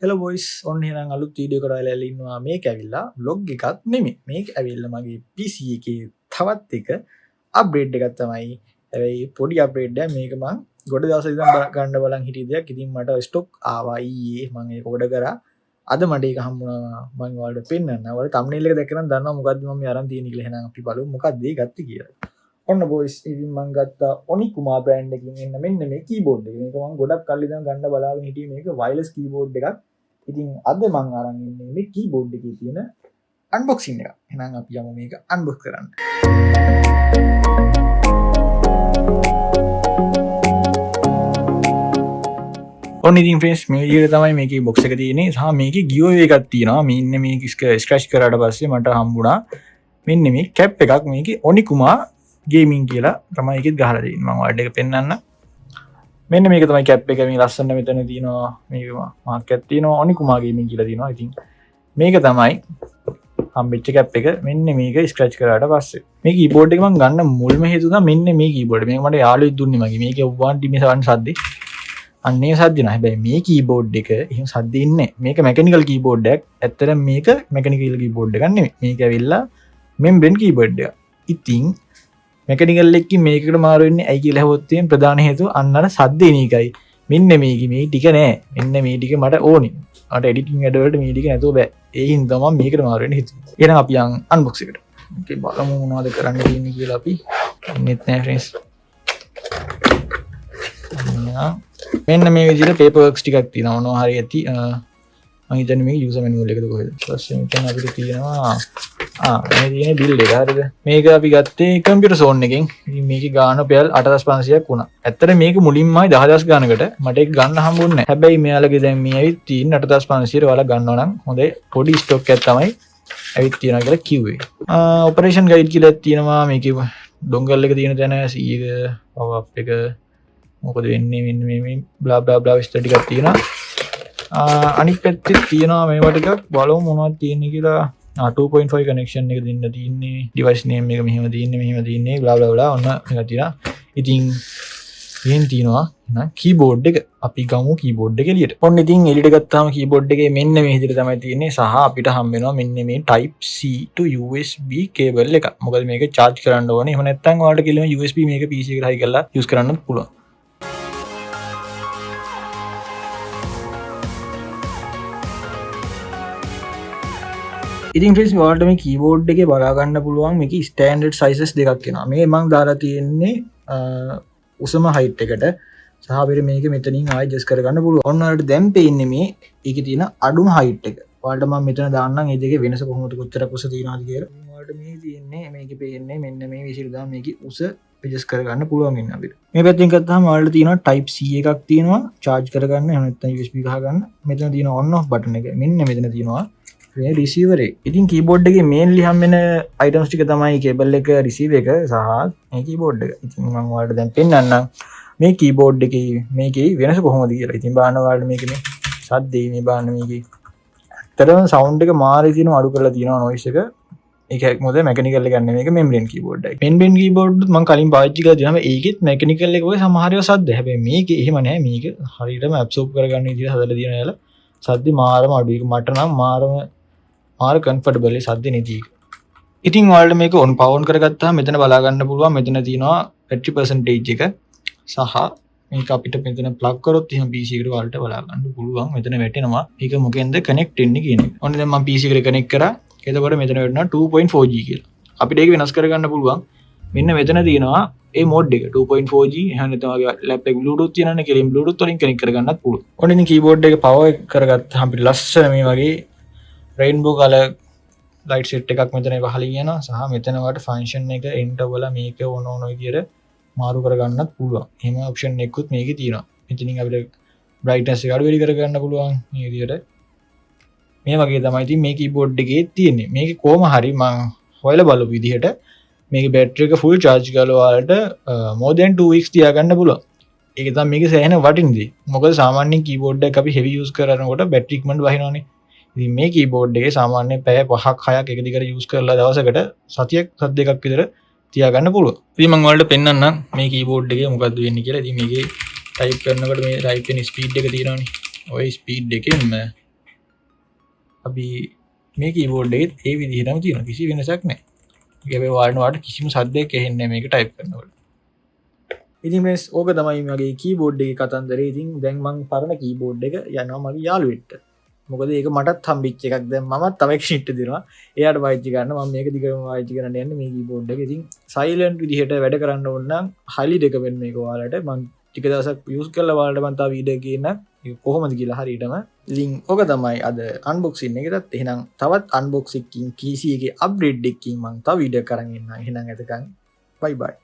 Hello boys ඔන්න එහෙනම් අලුත් වීඩියෝ එකකට ඔයාලා ඉන්නවා. මේක ඇවිල්ලා vlog එකක් නෙමෙයි. මේක ඇවිල්ලා මගේ PC එකේ තවත් එක අප්ඩේට් එකක් තමයි. හැබැයි පොඩි අප්ඩේට් එකක්. මේක මම ගොඩ දවසක් ඉඳන් ගන්න බලන් හිටිය දෙයක්. ඉතින් මට ස්ටොක් ආවා ඊයේ. මම ඒක ඕඩර් කරා. අද මට ඒක හම්බුණා. මම ඔයාලට පෙන්නන්න. ඔයාලා thumbnail එක දැක්කම දන්නවා මොකද්ද මම මේ අරන් තියෙන්නේ කියලා. එහෙනම් අපි බලමු මොකද්ද ඒ ගත්තේ කියලා. ඔන්න බොයිස් ඉතින් මම ගත්තා ඔනිකුමා බ්‍රෑන්ඩ් එකකින් එන්න මෙන්න මේ කීබෝඩ් එක. මේක මම ගොඩක් කල් ඉඳන් ගන්න බලාගෙන හිටියේ මේක වයර්ලස් කීබෝඩ් එකක්. ඉතින් අද මම අරන් ඉන්නේ මේ කීබෝඩ් එකේ තියෙන අන්බොක්සින් එක. එහෙනම් අපි යමු මේක අන්බොක්ස් කරන්න. ඔන්න ඉතින් ෆ්‍රෙන්ඩ්ස් මේ විදිහට තමයි මේකේ බොක්ස් එක තියෙන්නේ. සහ මේකේ ගියෝ එකක් තියෙනවා. මෙන්න මේක ස්ක්‍රැච් කරාට පස්සේ මට හම්බුණා මෙන්න මේ කැප් එකක්. මේකේ ඔනිකුමා ගේමින් කියලා තමයි එකෙත් ගහලා තියෙන්නේ. මම ඔයාලට ඒක පෙන්නන්න. මෙන්න මේක තමයි කැප් එක. මේ ලස්සන මෙතන තියෙනවා මේක මාක් එකක් තියෙනවා ඔනිකුමා ගේමින් කියලා තියෙනවා. ඉතින් මේක තමයි හම්බෙච්ච කැප් එක. මෙන්න මේක ස්ක්‍රැච් කරාට පස්සේ මේ කීබෝඩ් එක මම ගන්න මුල්ම හේතුව තමයි මෙන්න මේ කීබෝඩ් එක. මේක මට යාළුවෙක් දුන්නේ මගේ. මේකේ 1TB7 සද්දේ. අන්නේ සද්ද නෑ. හැබැයි මේ කීබෝඩ් එක එහෙම සද්ද ඉන්නේ. මේක මැකැනිකල් කීබෝඩ් එකක්. ඇත්තටම මේක මැකැනිකල් කීබෝඩ් එකක් නෙමෙයි. මේක ඇවිල්ලා මෙම්බ්‍රේන් කීබෝඩ් එකක්. ඉතින් මැකැනිකල් එකකින් මේකට මාරු වෙන්නේ ඇයි කියලා අහුවොත් තියෙන ප්‍රධාන හේතුව අන්න අර සද්ද එන එකයි. මෙන්න මේකේ මේ ටික නෑ. මෙන්න මේ ටික මට ඕනි. මට එඩිටින් වැඩ වලට මේ ටික නැතුව බෑ. ඒ හින්දා මම මේකට මාරු වෙන්න හිතුවා. එහෙනම් අපි යන් අන්බොක්ස් එකට. ඕකේ බලමු මොනවද කරන්න තියෙන්නේ කියලා අපි. ඉන්නෙත් නෑ ෆ්‍රෙන්ඩ්ස්. මෙන්න මේ විදිහට පේපර් වර්ක්ස් ටිකක් තියෙනවා. මොනවා හරි ඇති. මම හිතන්නේ මේක යූසර් මැනුවල් එකද කොහෙද. ඊපස්සේ මෙතන අපිට තියෙනවා මේ තියෙන බිල් එක. හරිද? මේක අපි ගත්තේ කම්පියුටර් සෝන් එකෙන්. ඉතින් මේකේ ගාන පෙල් 8500ක් වුණා. ඇත්තට මේක මුලින්මයි 10000 ගානකට මට ඒක ගන්න හම්බුන්නේ නැහැ. හැබැයි මෙයාලගේ දැන් මේ ඇවිත් තියෙන 8500 ඔයාලා ගන්නවා නම් හොඳයි පොඩි ස්ටොක් එකක් තමයි ඇවිත් තියෙනවා කියලා කිව්වේ. ඔපරේෂන් ගයිඩ් කියලා තියෙනවා. මේකේ ඩොන්ගල් එක තියෙන තැන C එක පවර් අප් එක මොකද වෙන්නේ මෙන්න මේ බ්ලා බ්ලා බ්ලා විස්තර ටිකක් තියෙනවා. අනිත් පැත්තේ තියෙනවා මේවා ටිකක් බලමු මොනවද තියෙන්නේ කියලා. 2.5 කනෙක්ෂන් එක දෙන්න තියෙන්නේ. ඩිවයිස් නේම් එක මෙහෙම තියෙන්නේ බ්ලා බ්ලා බ්ලා ඔන්න මේක තියෙනවා. ඉතින් මෙහෙන් තියෙනවා නේද කීබෝඩ් එක. අපි ගමු කීබෝඩ් එක එළියට. ඔන්න ඉතින් එළියට ගත්තාම කීබෝඩ් එකේ මෙන්න මේ විදිහට තමයි තියෙන්නේ. සහ අපිට හම්බ වෙනවා මෙන්න මේ type C to USB cable එක. මොකද මේක charge කරන්න ඕනේ. එහෙම නැත්නම් ඔයාලට කියලා USB මේක PC එකට හයි කරලා use කරන්නත් පුළුවන්. ඉතින් ෆ්‍රෙන්ඩ්ස් ඔයාලට මේ කීබෝඩ් එකේ බලා ගන්න පුළුවන් මේකේ ස්ටෑන්ඩඩ් සයිසස් දෙකක් එනවා. මේ මම දාලා තියෙන්නේ උසම හයිට් එකට. සහ අපිට මේක මෙතනින් ආයෙ ඇඩ්ජස්ට් කරගන්න පුළුවන්. ඔන්න ඔයාලට දැන් පේන්නේ මේ ඒකේ තියෙන අඩුම හයිට් එක. ඔයාලට මම මෙතන දාන්නම් මේ දෙකේ වෙනස කොහොමද කොච්චර උස තියනවාද කියලා. ඔයාලට මේ තියෙන්නේ මේකේ පේන්නේ මෙන්න මේ විදිහට දාම මේකේ උස ඇඩ්ජස්ට් කරගන්න පුළුවන් වෙන අපිට. මේ පැත්තෙන් ගත්තාම ඔයාලට තියෙනවා type C එකක් තියෙනවා charge කරගන්න. එහෙම නැත්නම් USB ගහගන්න. මෙතන තියෙනවා on off button එක. මෙන්න මෙතන තියෙනවා මේ රිසීවර් එක. ඉතින් කීබෝඩ් එකේ මේන්ලි හම් වෙන අයිටම්ස් ටික තමයි කේබල් එක, රිසීවර් එක සහ මේ කීබෝඩ් එක. ඉතින් මම ඔයාලට දැන් පෙන්නන්නම් මේ කීබෝඩ් එකේ මේකේ වෙනස කොහොමද කියලා. ඉතින් බලන්න ඔයාලට මේකේ මේ සද්දේ මේ බලන්න මේකේ. ඇත්තටම සවුන්ඩ් එක මාරේ තියෙන අඩු කරලා තියෙනවා නොයිස් එක. ඒක මොකද මැකැනිකල් එකක් නෙමෙයි මේක මෙම්බ්‍රේන් කීබෝඩ් එකයි. මෙම්බ්‍රේන් කීබෝඩ් මම කලින් පාවිච්චි කරලා තියෙනවා. ඒකෙත් මැකැනිකල් එක වගේ සමහර ඒවා සද්ද. හැබැයි මේකේ එහෙම නැහැ. මේක හරියටම ඇබ්සෝබ් කරගන්න විදිහට හදලා තියෙන යාල. සද්ද මාරම අඩුයි. මට නම් මාර කම්ෆර්ටබල් සද්ද නැති එක. ඉතින් ඔයාලට මේක on power on කරගත්තාම මෙතන බලා ගන්න පුළුවන්. මෙතන තියෙනවා battery percentage එක සහ මේක අපිට මෙතන plug කරොත් එහෙම PC එකට ඔයාලට බලා ගන්න පුළුවන්. මෙතන වැටෙනවා මේක මොකෙන්ද connect වෙන්නේ කියන එක. ඔන්න දැන් මම PC එකට connect කරා. එතකොට මෙතන වැටෙනවා 2.4G කියලා. අපිට ඒක වෙනස් කරගන්න පුළුවන්. මෙන්න මෙතන තියෙනවා ඒ මෝඩ් එක 2.4G. එහෙනම් තමයි ලැප් එක Bluetooth තියෙනවනේ කියලා Bluetooth වලින් connect කරගන්නත් පුළුවන්. ඔන්න ඉතින් keyboard එක power කරගත්තාම අපිට ලස්සන මේ වගේ රේන්බෝ කලර් ලයිට් සෙට් එකක් මෙතන පහළ යනවා. සහ මෙතන වට ෆන්ක්ෂන් එක එන්ටර්වල මේක ඕන විදියට මාරු කරගන්නත් පුළුවන්. එහෙම ඔප්ෂන් එකකුත් මේකේ තියෙනවා. මෙතනින් අපිට බ්‍රයිට්නස් එක අඩු වැඩි කරගන්න පුළුවන් මේ විදියට. මේ වගේ තමයි ඉතින් මේ කීබෝඩ් එකේ තියෙන්නේ. මේක කොහොම හරි මම හොයලා බලපු විදිහට මේකේ බැටරි එක ෆුල් charge කරලා ඔයාලට more than 2 weeks තියාගන්න පුළුවන්. ඒක තමයි මේකේ සෑහෙන වටින දේ. මොකද සාමාන්‍යයෙන් කීබෝඩ් එක අපි heavy use කරනකොට බැටරි ඉක්මනට වහිනවනේ. ඉතින් මේ කීබෝඩ් එකේ සාමාන්‍යයෙන් පැය 5ක් 6ක් එක දිගට යූස් කරලා දවසකට සතියක් සත් දෙකක් විතර තියාගන්න පුළුවන්. ඉතින් මම ඔයාලට පෙන්නන්නම් මේ කීබෝඩ් එකේ මොකද්ද වෙන්නේ කියලා. ඉතින් මේකේ ටයිප් කරනකොට මේ ටයිප් වෙන ස්පීඩ් එක තියෙනවනේ. ওই ස්පීඩ් එකෙන් අපි මේ කීබෝඩ් එකෙත් ඒ විදිහටම තියෙනවා. කිසි වෙනසක් නැහැ. ඒකේ වාඩිනවාට කිසිම සද්දයක් ඇහෙන්නේ නැහැ මේක ටයිප් කරනකොට. ඉතින් මේ ඕක තමයි මගේ කීබෝඩ් එකේ කතන්දරේ. ඉතින් දැන් මං පරණ කීබෝඩ් එක යනවා මගේ යාළුවෙක්ට. මොකද ඒක මටත් හම්බෙච්ච එකක්. දැන් මමත් තව එක්ෂිට් දෙනවා. එයාට පාවිච්චි කරන්න. මම මේක දිගටම පාවිච්චි කරන්න යන්නේ මේ කීබෝඩ් එක. ඉතින් සයිලන්ට් විදිහට වැඩ කරන්න ඕන නම් highly recommend මේක ඔයාලට. මං ටික දවසක් use කරලා ඔයාලට මං තව වීඩියෝ එකකින් ඒක කොහොමද කියලා හරියටම. ඉතින් ඕක තමයි අද unboxing එකටත්. එහෙනම් තවත් unboxing PC එකේ upgrade එකකින් මං තව වීඩියෝ කරන් එන්නම්. එහෙනම් එතකන් bye bye.